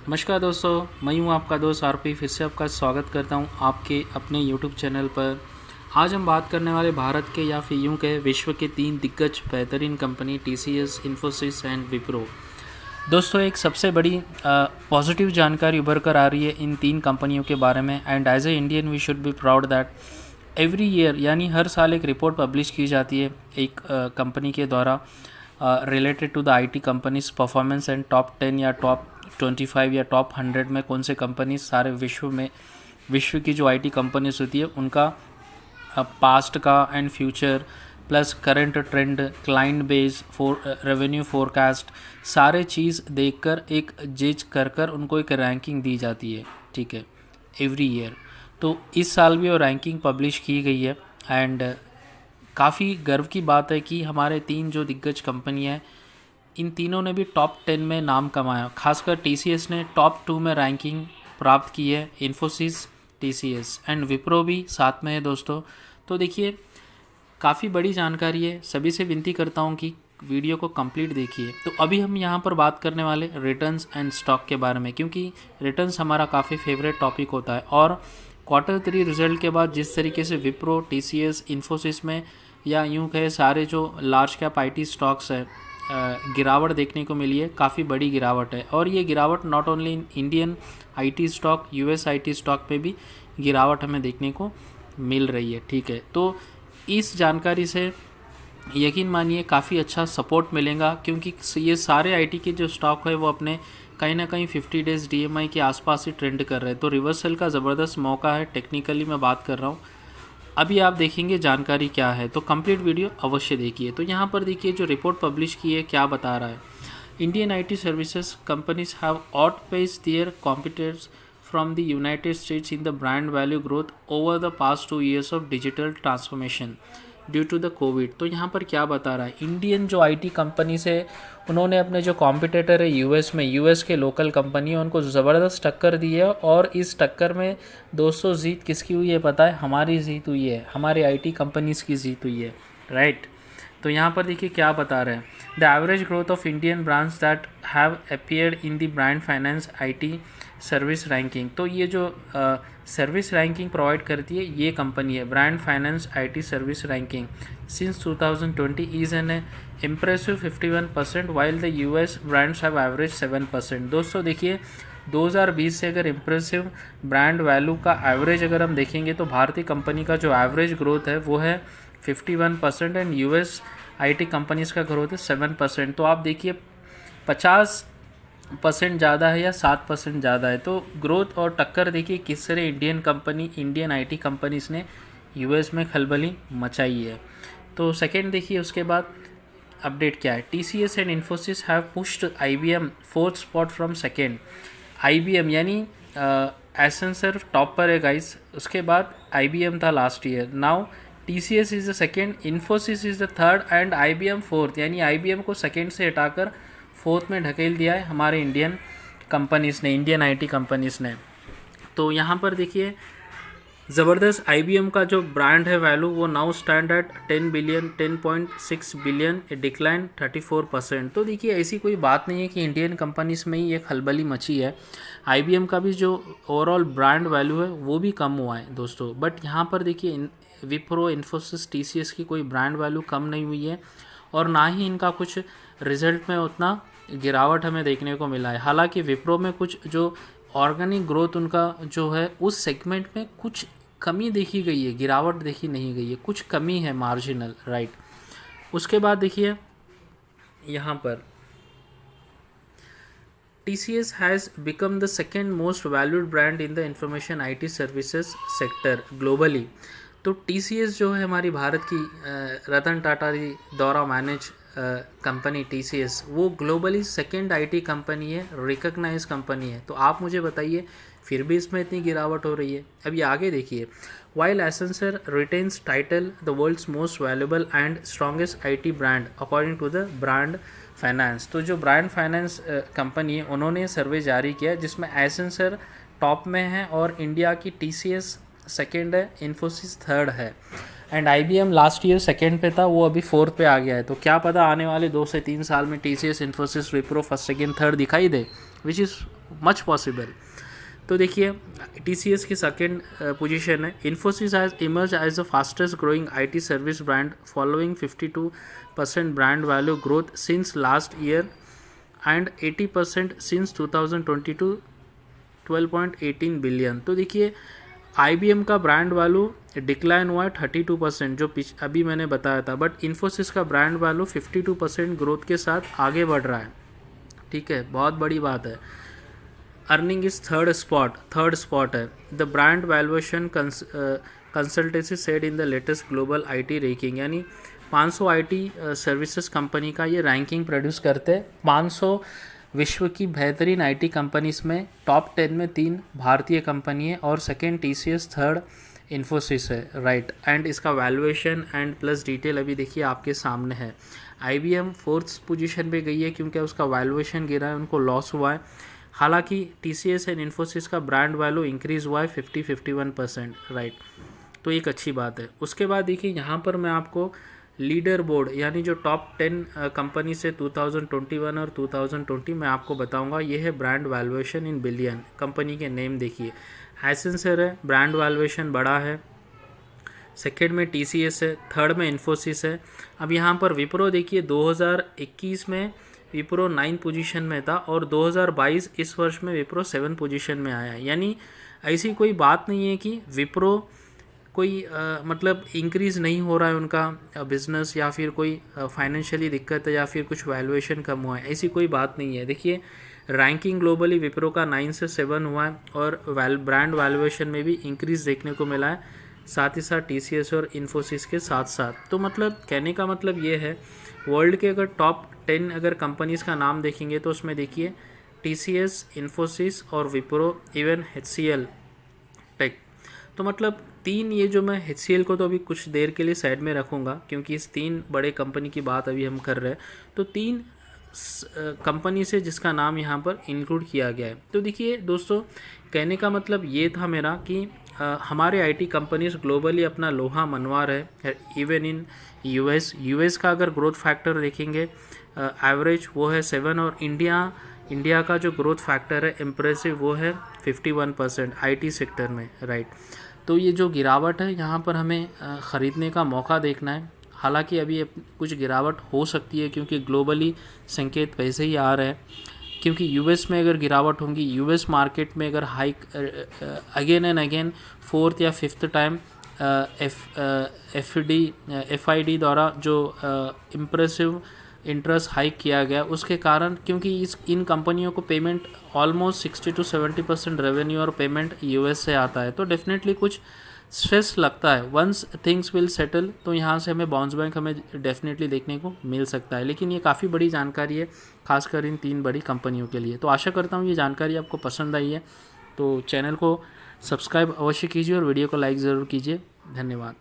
नमस्कार दोस्तों, मैं हूं आपका दोस्त आरपी। फिर से आपका स्वागत करता हूं आपके अपने यूट्यूब चैनल पर। आज हम बात करने वाले भारत के या फिर यूं कहे विश्व के 3 दिग्गज बेहतरीन company TCS, Infosys and Wipro. दोस्तों, एक सबसे बड़ी पॉजिटिव जानकारी उभर कर आ रही है इन 3 कंपनियों के बारे में। And as a Indian we should be proud that every year यानी हर साल एक रिपोर्ट पब्लिश की जाती है एक कंपनी के द्वारा related to the IT companies performance and top 10 या टॉप 25 या टॉप 100 में कौन से कंपनीज सारे विश्व की जो आईटी कंपनीज होती है उनका पास्ट का and future plus current trend, client base, revenue forecast, सारे चीज़ देखकर एक जज कर उनको एक रैंकिंग दी जाती है। ठीक है, एवरी ईयर। तो इस साल भी वो रैंकिंग पब्लिश की गई है। एंड काफ़ी गर्व की बात है कि हमारे 3 जो दिग्गज कंपनियाँ हैं इन तीनों ने भी टॉप 10 में नाम कमाया। खासकर टीसीएस ने टॉप 2 में रैंकिंग प्राप्त की है, इन्फोसिस, टीसीएस एंड विप्रो भी साथ में है दोस्तों। तो देखिए, काफ़ी बड़ी जानकारी है। सभी से विनती करता हूँ कि वीडियो को कंप्लीट देखिए। तो अभी हम यहाँ पर बात करने वाले रिटर्न्स एंड स्टॉक के बारे में, क्योंकि रिटर्न्स हमारा काफ़ी फेवरेट टॉपिक होता है। और Q3 रिजल्ट के बाद जिस तरीके से विप्रो, टीसीएस, इन्फोसिस में या यूँ कहे सारे जो लार्ज कैप आईटी स्टॉक्स है गिरावट देखने को मिली है, काफ़ी बड़ी गिरावट है। और ये गिरावट not only in Indian IT stock, US IT stock पे भी गिरावट हमें देखने को मिल रही है। ठीक है, तो इस जानकारी से यकीन मानिए काफ़ी अच्छा सपोर्ट मिलेगा, क्योंकि ये सारे आईटी के जो स्टॉक है वो अपने कहीं ना कहीं 50 डेज़ डीएमआई के आसपास ही ट्रेंड कर रहे हैं। तो रिवर्सल का ज़बरदस्त मौका है, टेक्निकली मैं बात कर रहा हूँ। अभी आप देखेंगे जानकारी क्या है, तो कंप्लीट वीडियो अवश्य देखिए। तो यहाँ पर देखिए जो रिपोर्ट पब्लिश की है क्या बता रहा है। Indian IT services companies have outpaced their competitors from the United States in the brand value growth over the past 2 years of digital transformation due to the Covid. तो यहाँ पर क्या बता रहा है, इंडियन जो आईटी कंपनीज है उन्होंने अपने जो कॉम्पिटिटर है यूएस में, यूएस के लोकल कंपनी है, उनको ज़बरदस्त टक्कर दी है। और इस टक्कर में दोस्तों जीत किसकी हुई है पता है? हमारी जीत हुई है, हमारे आईटी कंपनीज़ की जीत हुई है, राइट। तो यहाँ पर देखिए क्या बता रहे हैं, the average growth of Indian brands that have appeared in the Brand finance IT service ranking. तो ये जो सर्विस रैंकिंग प्रोवाइड करती है ये कंपनी है, brand finance IT service ranking, since 2020 is an impressive 51%, while the US brands have average 7%। दोस्तों देखिए, 2020 से अगर इम्प्रेसिव ब्रांड वैल्यू का एवरेज अगर हम देखेंगे तो भारतीय कंपनी का जो एवरेज ग्रोथ है वो है 51% एंड यूएस आईटी कंपनीज़ का ग्रोथ है 7%। तो आप देखिए 50% ज़्यादा है या 7% ज़्यादा है। तो ग्रोथ और टक्कर देखिए किस तरह इंडियन आईटी कंपनीज ने यूएस में खलबली मचाई है। तो सेकंड देखिए उसके बाद अपडेट क्या है, TCS and Infosys have pushed IBM 4th spot from second. IBM यानी एसेंसर टॉप पर है गाइस, उसके बाद आईबीएम था last year. Now TCS is the second, Infosys is the third and IBM fourth. यानी आईबीएम को सेकेंड से हटाकर फोर्थ में ढकेल दिया है हमारे इंडियन कंपनीज़ ने, इंडियन आईटी कंपनीज़ ने। तो यहाँ पर देखिए ज़बरदस्त आईबीएम का जो ब्रांड है वैल्यू वो now stand at 10.6 billion, A decline 34%। तो देखिए ऐसी कोई बात नहीं है कि इंडियन कंपनीज़ में ही ये खलबली मची है। आईबीएम का भी जो ओवरऑल ब्रांड वैल्यू है वो भी कम हुआ है दोस्तों। बट यहाँ पर देखिए विप्रो, इन्फोसिस, टीसीएस की कोई ब्रांड वैल्यू कम नहीं हुई है और ना ही इनका कुछ रिजल्ट में उतना गिरावट हमें देखने को मिला है। हालांकि विप्रो में कुछ जो ऑर्गेनिक ग्रोथ उनका जो है उस सेगमेंट में कुछ कमी देखी गई है, गिरावट देखी नहीं गई है, कुछ कमी है मार्जिनल, राइट। उसके बाद देखिए यहाँ पर TCS has become the second most valued brand in the information IT services sector globally। तो TCS जो है हमारी भारत की रतन टाटा द्वारा मैनेज कंपनी TCS, वो ग्लोबली सेकेंड आईटी कंपनी है, रिकग्नाइज कंपनी है। तो आप मुझे बताइए फिर भी इसमें इतनी गिरावट हो रही है। अभी आगे देखिए, while Accenture retains title the world's most valuable and strongest IT brand according to the Brand Finance. तो जो ब्रांड फाइनेंस कंपनी है उन्होंने सर्वे जारी किया जिसमें एसेंसर टॉप में है और इंडिया की TCS सेकेंड है, इन्फोसिस थर्ड है and IBM last year second पे था, वो अभी फोर्थ पे आ गया है। तो क्या पता आने वाले 2 से 3 साल में TCS, Infosys, Wipro first second third दिखाई दे, विच इज़ मच पॉसिबल। तो देखिए TCS की सेकेंड पोजीशन है। Infosys has emerge as the fastest growing IT service brand following 52% brand value growth since last year and 80% since 2022 12.18 billion. तो देखिए IBM का brand value decline हुआ है 32% जो अभी मैंने बताया था, बट इन्फोसिस का ब्रांड वैल्यू 52% ग्रोथ के साथ आगे बढ़ रहा है। ठीक है, बहुत बड़ी बात है। अर्निंग इज थर्ड स्पॉट है। The brand valuation consultancy said in the latest global IT ranking, यानी 500 IT सर्विसेज कंपनी का ये रैंकिंग प्रोड्यूस करते हैं। 500 विश्व की बेहतरीन IT कंपनीज में टॉप 10 में 3 भारतीय कंपनी है और सेकेंड TCS, थर्ड इन्फोसिस है, राइट। एंड इसका वैल्यूएशन एंड प्लस डिटेल अभी देखिए आपके सामने है। IBM फोर्थ पोजीशन पे गई है क्योंकि उसका वैल्यूएशन गिरा है, उनको लॉस हुआ है। हालांकि TCS एंड इन्फोसिस का ब्रांड वैल्यू इंक्रीज़ हुआ है 51%, राइट। तो एक अच्छी बात है। उसके बाद देखिए यहाँ पर मैं आपको लीडर बोर्ड यानी जो टॉप 10 कंपनी से 2021 और 2020 में आपको बताऊंगा। ये है brand valuation in billion. Company के नेम देखिए, एसेंसर है, ब्रांड वैल्यूएशन बड़ा है। सेकेंड में TCS है, थर्ड में इन्फोसिस है। अब यहाँ पर विप्रो देखिए 2021 में विप्रो 9 पोजीशन में था और 2022 इस वर्ष में विप्रो 7 पोजीशन में आया है। यानी ऐसी कोई बात नहीं है कि विप्रो कोई मतलब इंक्रीज़ नहीं हो रहा है उनका बिज़नेस, या फिर कोई फाइनेंशियली दिक्कत है, या फिर कुछ वैल्यूएशन कम हुआ है, ऐसी कोई बात नहीं है। देखिए रैंकिंग ग्लोबली विप्रो का 9 से 7 हुआ है और ब्रांड वैल्यूएशन में भी इंक्रीज़ देखने को मिला है, साथ ही साथ TCS और इन्फोसिस के साथ साथ। तो मतलब कहने का मतलब ये है, वर्ल्ड के अगर टॉप 10 अगर कंपनीज़ का नाम देखेंगे तो उसमें देखिए TCS, इन्फोसिस और विप्रो, इवन HCL टेक। तो मतलब 3 ये जो मैं HCL को तो अभी कुछ देर के लिए साइड में रखूँगा क्योंकि इस 3 बड़े कंपनी की बात अभी हम कर रहे हैं। तो 3 कंपनी से जिसका नाम यहाँ पर इंक्लूड किया गया है। तो देखिए दोस्तों, कहने का मतलब ये था मेरा कि हमारे IT कंपनीज ग्लोबली अपना लोहा मनवा रहे। इवन इन US का अगर ग्रोथ फैक्टर देखेंगे एवरेज वो है 7 और इंडिया का जो ग्रोथ फैक्टर है इम्प्रेसिव वो है 51% IT सेक्टर में, राइट। तो ये जो गिरावट है यहाँ पर हमें ख़रीदने का मौका देखना है। हालांकि अभी कुछ गिरावट हो सकती है क्योंकि ग्लोबली संकेत वैसे ही आ रहे हैं, क्योंकि US में अगर गिरावट होंगी, US मार्केट में अगर hike again and again 4th या 5th टाइम FID द्वारा जो इम्प्रेसिव इंटरेस्ट हाइक किया गया उसके कारण, क्योंकि इन कंपनियों को पेमेंट ऑलमोस्ट 60 to 70% रेवेन्यू और पेमेंट US से आता है, तो डेफिनेटली कुछ स्ट्रेस लगता है। वंस थिंग्स विल सेटल तो यहाँ से हमें बाउंस बैक हमें डेफिनेटली देखने को मिल सकता है। लेकिन ये काफ़ी बड़ी जानकारी है, खासकर इन 3 बड़ी कंपनियों के लिए। तो आशा करता हूँ ये जानकारी आपको पसंद आई है। तो चैनल को सब्सक्राइब अवश्य कीजिए और वीडियो को लाइक ज़रूर कीजिए। धन्यवाद।